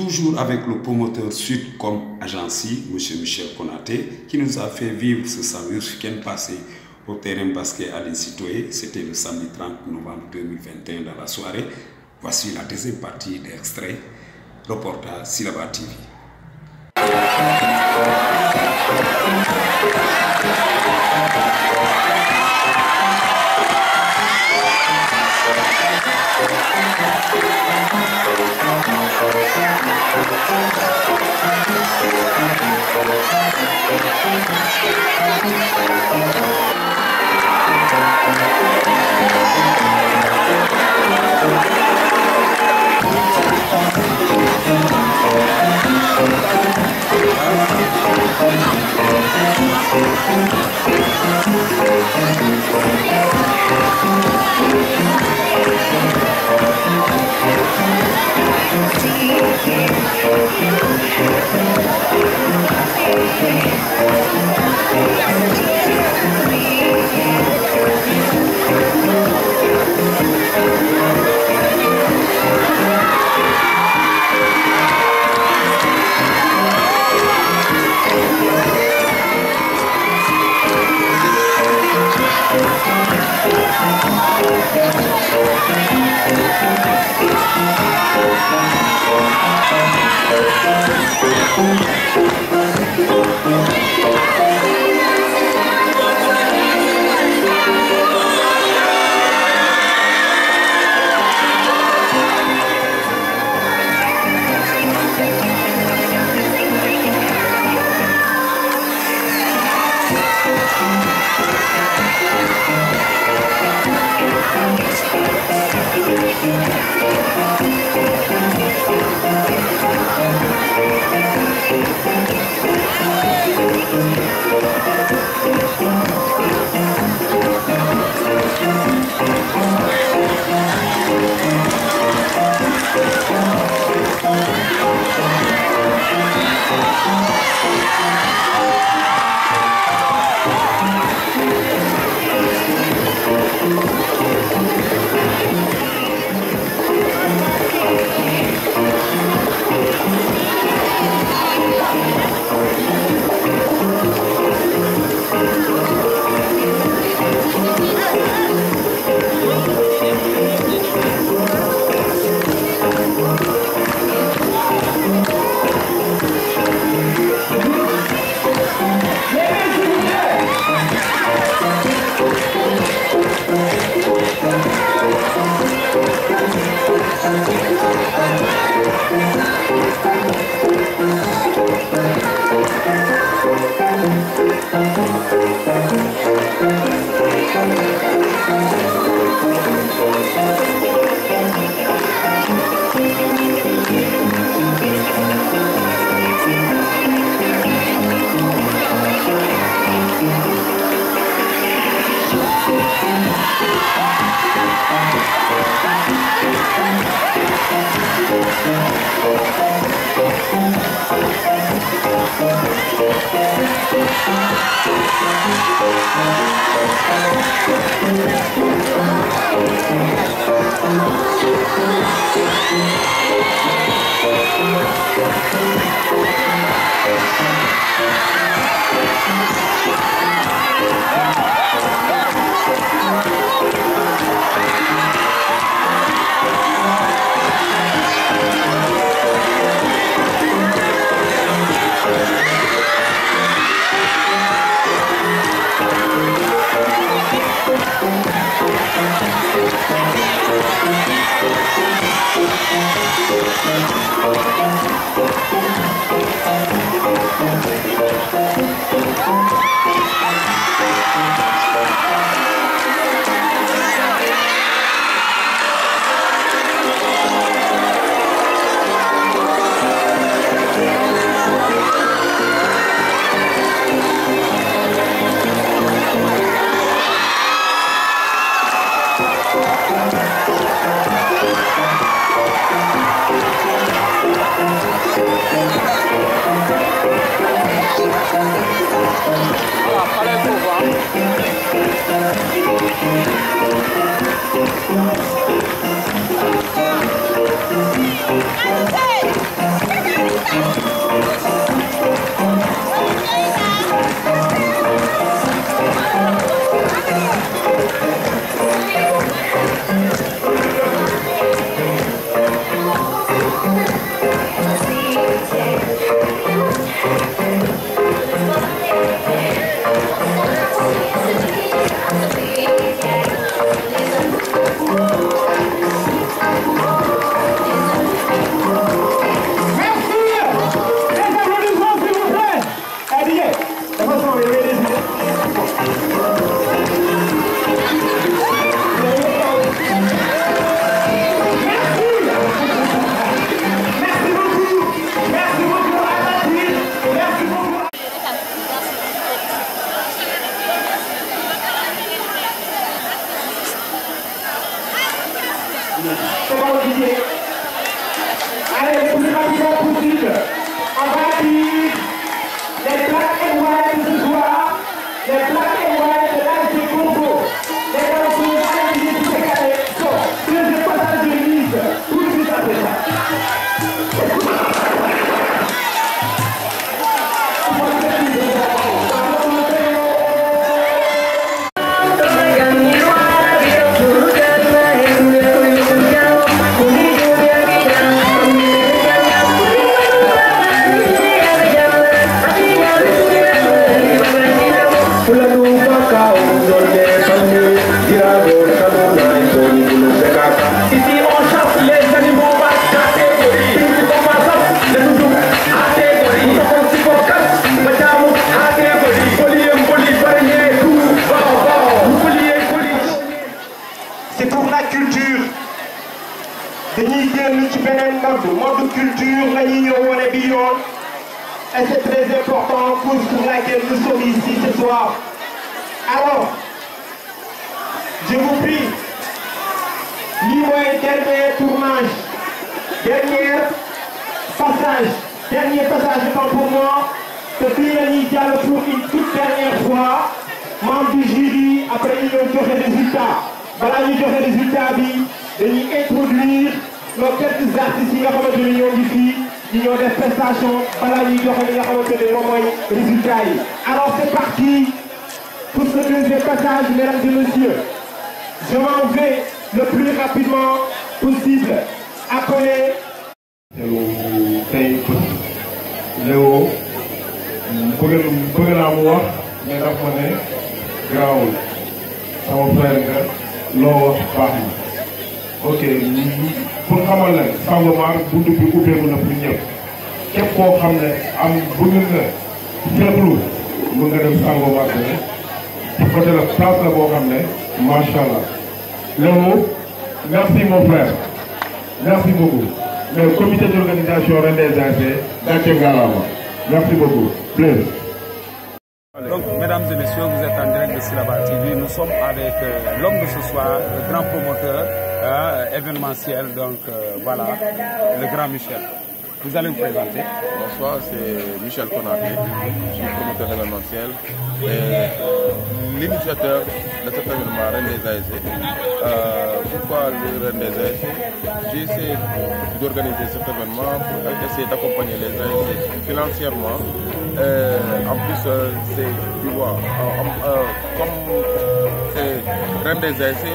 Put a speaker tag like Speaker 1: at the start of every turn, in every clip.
Speaker 1: toujours avec le promoteur Sudcom Agency, M. Michel Konaté, qui nous a fait vivre ce samedi week-end passé au terrain basket à l'Incitoé. C'était le samedi 30 novembre 2021 dans la soirée. Voici la deuxième partie d'extrait, reportage Silaba TV.
Speaker 2: Hey! Comment on disait? Allez, le plus rapidement possible. On va dire les black and white ce soir, les black and white de l'ASC Congo, les danseuses habillées pour ces cadets sont deuxième passage de mise tout de suite après ça. Mode culture, la ligne et beyond. Et c'est très important pour laquelle nous sommes ici ce soir. Alors, je vous prie, niveau dernier tournage, dernier passage de temps pour moi, depuis la ligne pour une toute dernière fois, membre du jury, après ils ont fait des résultats. Voilà, ils ont fait des résultats, ils introduire nos quelques artistes qui ont fait l'union d'ici, ils ont des prestations, voilà, ils ont fait des résultats. Alors c'est parti pour ce deuxième passage, mesdames et messieurs. Je m'en vais le plus rapidement possible. Appeler. Léo, bëgg naa mu wax mais daf ma ne garaawul sama frère nga loo wax baax na. Ok, pour xamal la Sangomar buntu bi ubbeeku na pour ñëpp képp koo xam ne am bëgg nga seetlu mën nga dem Sangomar bi côté la place la boo xam ne macha allah. Léo, merci mon frère, merci beaucoup. Le comité d'organisation Rendez ASC, merci beaucoup. Please.
Speaker 3: Donc, mesdames et messieurs, vous êtes en direct de Silaba TV. Nous sommes avec l'homme de ce soir, le grand promoteur événementiel, donc voilà, le grand Michel. Vous allez vous présenter.
Speaker 4: Bonsoir, c'est Michel Konaté, je suis promoteur événementiel et l'initiateur de cet événement Rendez ASC. Pourquoi le Rendez ASC? J'ai essayé d'organiser cet événement pour essayer d'accompagner les ASC financièrement. En plus, tu vois, comme c'est Rendez ASC,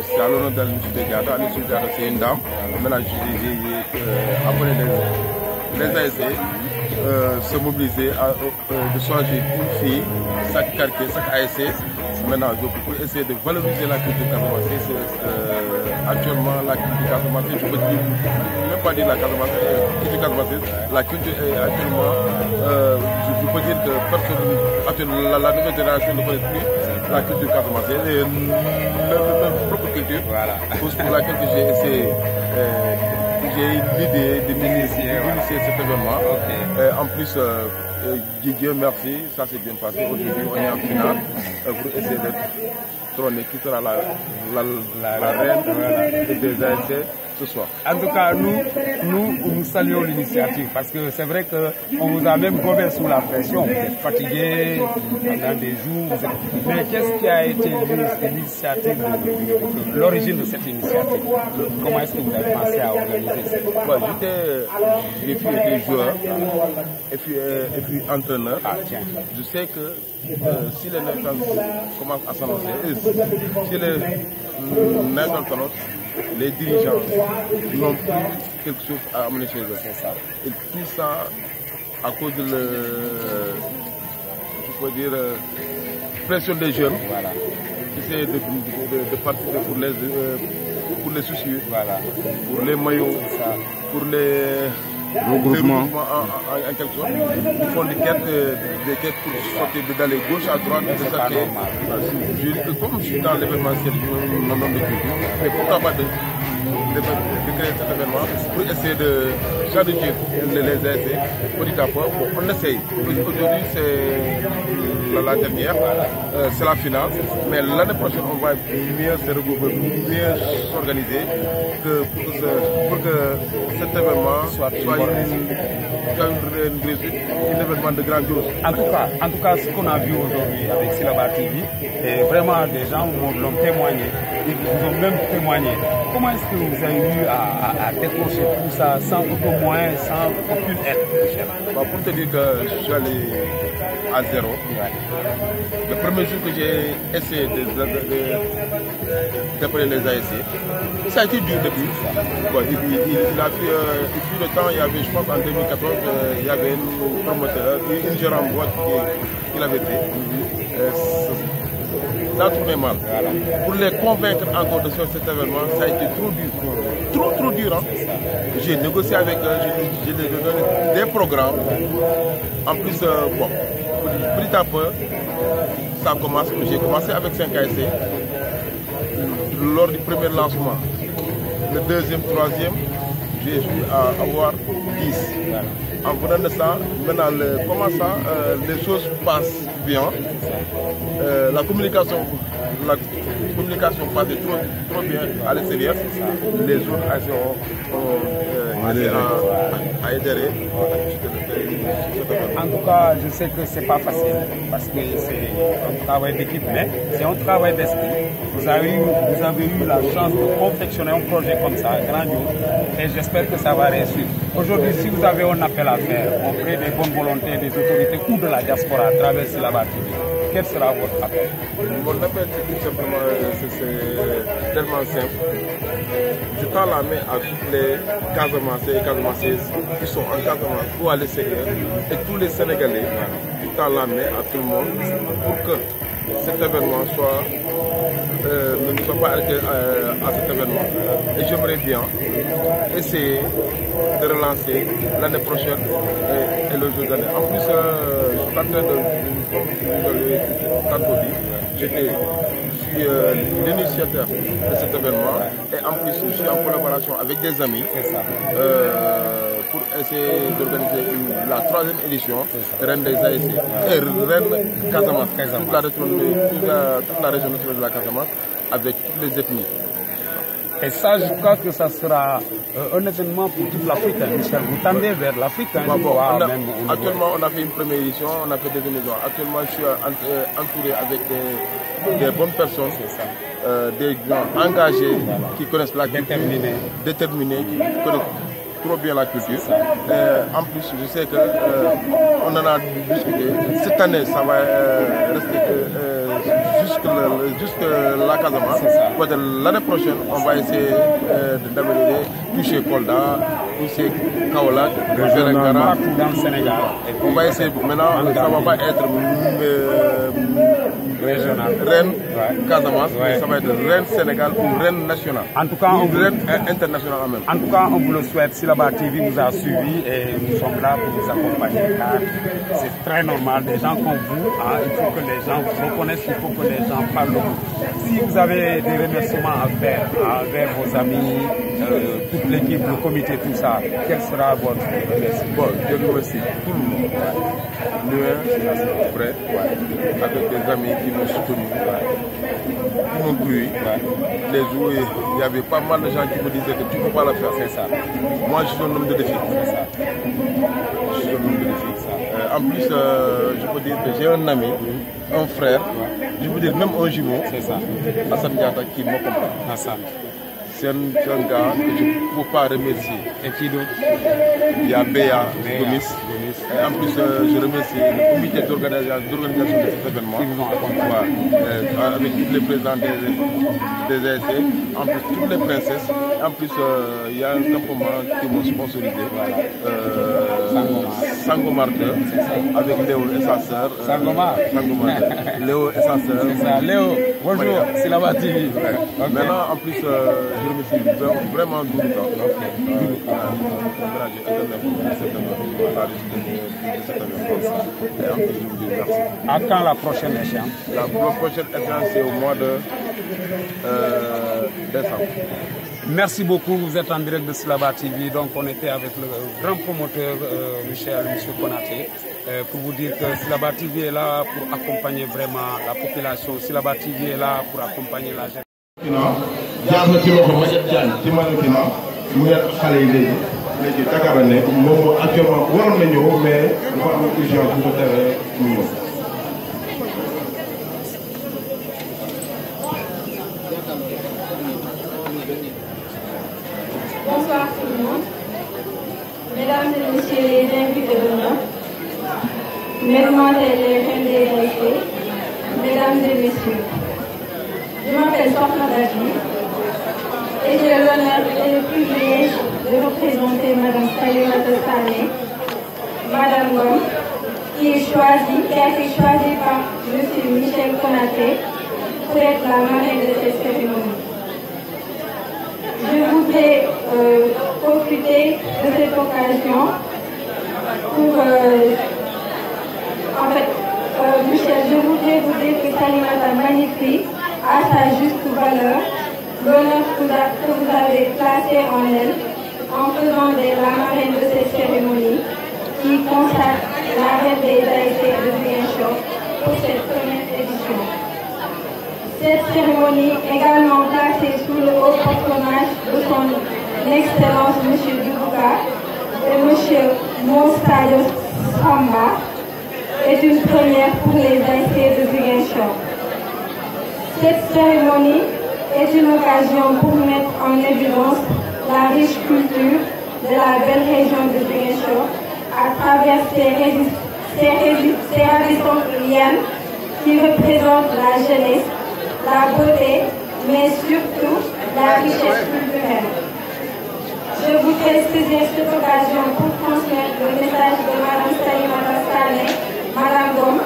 Speaker 4: c'est à l'honneur de l'Institut Diata. L'Institut Diata, c'est une dame. Maintenant, j'ai appelé les ASC se mobiliser de choisir une fille, chaque quartier, chaque ASC. Maintenant, pour essayer de valoriser la culture casamançaise. Actuellement, la culture casamançaise, je peux même pas dire la culture casamançaise, la culture est actuellement, je peux dire que personne, la nouvelle génération ne connaît plus la culture casamançaise et leur propre culture, voilà. Pour laquelle j'ai essayé, j'ai eu l'idée d'initier cet événement. Okay. En plus, Didier, merci, ça s'est bien passé. Aujourd'hui, on est en finale pour essayer de trôner qui sera la reine des ASC ce soir.
Speaker 3: En tout cas, nous saluons l'initiative parce que c'est vrai qu'on vous a même gobé sous la pression. Vous êtes fatigué pendant des jours. Mais qu'est-ce qui a été l'initiative, l'origine de cette initiative? Comment est-ce que vous avez pensé à organiser ça?
Speaker 4: Bon, j'ai été joueur et puis entraîneur. Ah, je sais que si les naissances commencent à s'annoncer, si les naissances s'annoncent, les dirigeants n'ont plus quelque chose à amener chez eux. C'est ça. Et tout ça à cause de pression des jeunes, voilà, qui essaient de participer pour les soucis, voilà, pour les maillots, ça, pour les regroupements en quelque sorte. Ils font des quêtes pour sortir d'aller gauche à droite, de ça. Comme je suis dans l'événementiel, je me nomme de culture, mais pourquoi pas créer cet événement pour essayer de changer les essais petit à petit. Bon, on essaye. Aujourd'hui, c'est la dernière, c'est la finale, mais l'année prochaine, on va mieux se regrouper, mieux s'organiser pour que cet événement soit une réussite, un événement de grandiose.
Speaker 3: En tout cas, ce qu'on a vu aujourd'hui avec Silaba TV, et vraiment des gens l'ont témoigné, ils vous ont même témoigné. Comment est-ce que vous avez eu à décrocher tout ça sans aucun moyen, sans aucune aide, Michel?
Speaker 4: Pour te dire que je suis allé à zéro. Le premier jour que j'ai essayé d'appeler les ASC, ça a été dur depuis. Bon, il fut le temps, il y avait, je pense en 2014, il y avait un promoteur, une gérante boîte qui l'avait fait. Ça a tourné mal. Pour les convaincre encore de faire cet événement, ça a été trop dur. Trop dur. Hein? J'ai négocié avec eux, j'ai donné des programmes. En plus, bon, petit à peu, ça commence. J'ai commencé avec 5 ASC lors du premier lancement. Le deuxième, troisième, j'ai eu à avoir 10. En venant de ça, maintenant, les choses passent bien. La communication passait trop bien à l'extérieur. Les autres ont adhéré.
Speaker 3: En tout cas, je sais que c'est pas facile parce que c'est un travail d'équipe, mais c'est un travail d'esprit. Vous avez eu la chance de confectionner un projet comme ça, grandiose, et j'espère que ça va réussir. Aujourd'hui, si vous avez un appel à faire auprès des bonnes volontés des autorités ou de la diaspora à travers Silaba TV, quel sera votre appel?
Speaker 4: Mon appel, c'est tout simplement, c'est tellement simple. Je tends la main à toutes les Casamancais et Casamance qui sont en Casamance ou à l'extérieur et tous les Sénégalais. Je tends la main à tout le monde pour que cet événement ne soit pas arrêté à cet événement. Et j'aimerais bien essayer de relancer l'année prochaine et le jour d'année. En plus, je suis en train je suis l'initiateur de cet événement et en plus je suis en collaboration avec des amis pour essayer d'organiser la 3e édition de Rennes des ASC et Rennes Casamance, toute la région de la Casamance avec toutes les ethnies.
Speaker 3: Et ça, je crois que ça sera un événement pour toute l'Afrique, Michel. Vous tendez vers l'Afrique.
Speaker 4: Actuellement, on a fait une première édition, on a fait des émissions. Actuellement, je suis entouré avec des bonnes personnes, des gens engagés qui connaissent la culture, déterminés, qui connaissent trop bien la culture. En plus, je sais qu'on en a discuté. Cette année, ça va rester jusque la Casamance. L'année prochaine, on va essayer d'améliorer, toucher Kolda, toucher Kaolack,
Speaker 3: Vélingara, dans le Sénégal.
Speaker 4: On va essayer. Maintenant, ça ne va pas être
Speaker 3: régional.
Speaker 4: Rennes Casamance, ça va être Rennes Sénégal ou Rennes national.
Speaker 3: En tout cas,
Speaker 4: Rennes international en même.
Speaker 3: En tout cas, on vous le souhaite. Silaba TV nous a suivis et nous sommes là pour vous accompagner car c'est très normal. Des gens comme vous, il faut que les gens vous reconnaissent, il faut que les gens parlent de vous. Si vous avez des remerciements à faire envers vos amis, toute l'équipe, le comité, tout ça, quel sera votre remerciement?
Speaker 4: Bon, je remercie tout le monde. Nous, prêt, avec des amis qui m'ont soutenu, qui m'ont cru. Les jours, il y avait pas mal de gens qui me disaient que tu ne peux pas le faire.
Speaker 3: C'est ça.
Speaker 4: Moi, je suis un homme de défi.
Speaker 3: C'est ça.
Speaker 4: Je suis un homme de défi. En plus, je peux dire que j'ai un ami, un frère, je peux dire même un jumeau, Hassan Diatta, qui m'accompagne.
Speaker 3: Hassan.
Speaker 4: C'est un gars que je ne peux pas remercier.
Speaker 3: Et qui d'autre?
Speaker 4: Il y a Béa Gomis. Et en plus, je remercie le comité d'organisation de cet événement. Avec tous les présidents des ASC, en plus toutes les princesses. En plus, il y a un campement qui m'a sponsorisé. Sangomar 2, avec Léo et sa sœur.
Speaker 3: Sangomar.
Speaker 4: Léo et sa sœur.
Speaker 3: C'est ça. Léo, bonjour, c'est la TV.
Speaker 4: Maintenant, en plus, je remercie vraiment Doudouka.
Speaker 3: À quand la prochaine échéance?
Speaker 4: La prochaine échéance, c'est au mois de décembre.
Speaker 3: Merci beaucoup, vous êtes en direct de Silaba TV. Donc on était avec le grand promoteur Monsieur Konaté pour vous dire que Silaba TV est là pour accompagner vraiment la population. Silaba TV est là pour accompagner la jeunesse.
Speaker 5: Bonsoir tout le monde. Mesdames et messieurs les invités d'honneur, mesdemoiselles les reines des invités, mesdames et messieurs, je m'appelle Sokhna Dadji et j'ai l'honneur et le privilège de représenter Madame Salimata Sané, Madame Ngom, qui a été choisie par M. Michel Konaté pour être la marraine de cette cérémonie. Je voudrais profiter de cette occasion pour, Michel, je voudrais vous dire que Salimata magnifie à sa juste valeur l'honneur que vous avez placé en elle en faisant de la marraine de cette cérémonie qui consacre la reine des ASC de Ziguinchor pour cette première édition. Cette cérémonie, également placée sous le haut patronage de son Excellence M. Dubouka et M. Monstadio Samba, est une première pour les ASC de Ziguinchor. Cette cérémonie est une occasion pour mettre en évidence la riche culture de la belle région de Ziguinchor à travers ses habitantes lianes qui représentent la jeunesse, la beauté, mais surtout la richesse culturelle. Je voudrais saisir cette occasion pour transmettre le message de Mme Salimata Sané, Mme Ngom,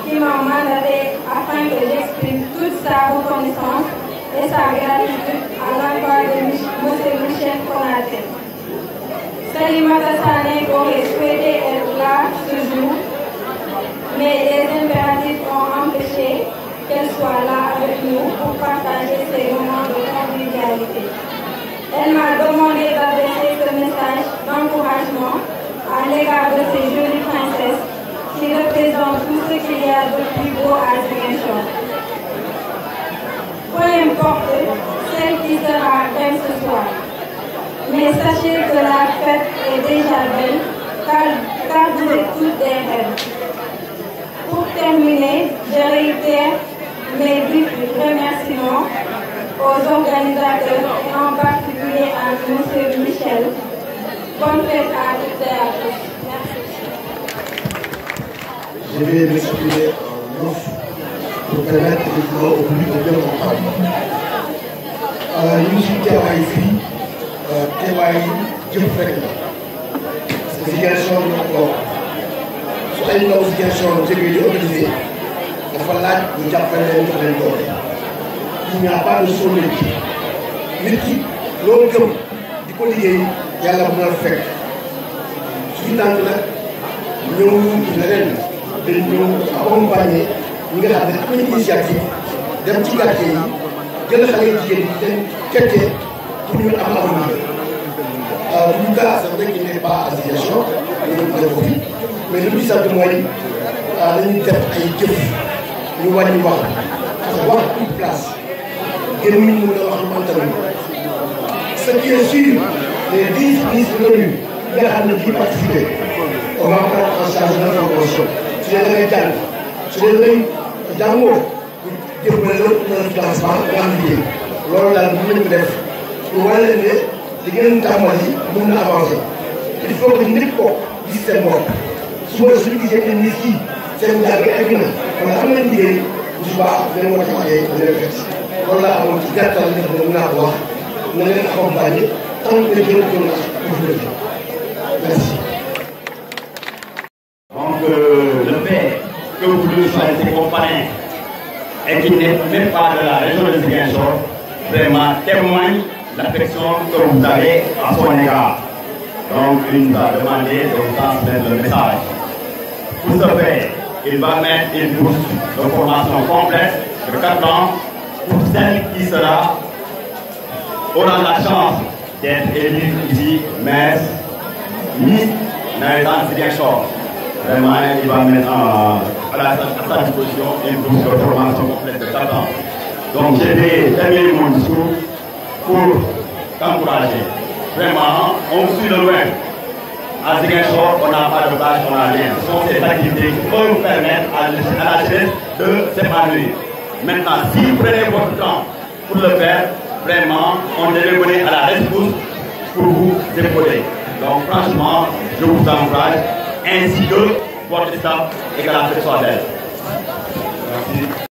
Speaker 5: qui m'a mandaté afin que j'exprime toute sa reconnaissance et sa gratitude à l'endroit de M. Michel Konaté. Salimata Sané aurait souhaité être là ce jour, mais les impératifs ont empêché qu'elle soit là avec nous pour partager ces moments de convivialité. Elle m'a demandé d'adresser ce message d'encouragement à l'égard de ces jolies princesses qui représentent tout ce qu'il y a de plus beau à Ziguinchor. Peu importe celle qui sera reine ce soir, mais sachez que la fête est déjà belle car vous êtes toutes des reines. Pour terminer, je réitère mes vifs remerciements aux organisateurs et en particulier à M. Michel. Bonne fête à toutes et à tous. Merci.
Speaker 6: Je vais m'exprimer en ouf pour permettre effectivement au public de bien comprendre. Ñu ngi teewaay fii teewaay jëf rek la parce que Ziguinchor ñoo ko su ay ndaw Ziguinchor jógee di organisé dafa laaj ñu jàppale leen jox leen doole. Il n'y a pas de solution. Nit ki loolu gëm di ko liggéey yàlla mën na fekk suñu tànk nag ñëw leneen dañ ñëw accompagner ñi nga xam ne am nañu initiative dem ci quartier yi jël xale yu jigéen ñi leen kekkee pour ñu am avenir. Du cas c'est vrai qu'il n'est pas à Ziguinchor ñu def ko fi mais li ñu sant mooy dañuy def ay jëf ñu wàññi wax parce que wax une place gën ñu mën a wax mental ce qui est sûr les 10 ministres venus yi nga xam ne di participer on va prendre en charge notre promotion su dee da ngay jàng su dee da ngay jàngoo jëmbale la financement nga am liggéey loolu daal mën nañu ko def pour wane leen ne li ngeen tàmbali mën na avancer il faut que nit ko gis seen bopp suba suñu gisee ne nit ki seen jàng egg na wala am nañ liggéey bu subaa dina ko taxawee dina fekk loolu laa amoon ci gàttal li nga xam ne mën naa ko wax na leen accompagner tant que jël jël na merci.
Speaker 7: Donc le fait que vous lui soyez compagnon et qui n'est même pas de la région de Ziguinchor vraiment témoigne l'affection que vous avez à son égard. Donc il nous a demandé de vous transmettre le message. Pour ce faire, il va mettre une bourse de formation complète de 4 ans pour celle qui sera aura la chance d'être élu ici, maire, ni dans Ziguinchor. Vraiment, il va mettre à sa disposition une bourse de formation complète de 4 ans. Donc, je vais terminer mon discours pour t'encourager. Vraiment, on suit de loin. À Ziguinchor, on n'a pas de bâche, on n'a rien. Ce sont ces activités qui vont nous permettre à la jeunesse de s'épanouir. Maintenant, si vous prenez votre temps pour le faire, vraiment, on est donné à la rescousse pour vous épauler. Donc, franchement, je vous encourage, ainsi que votre staff et que la fête soit belle. Merci.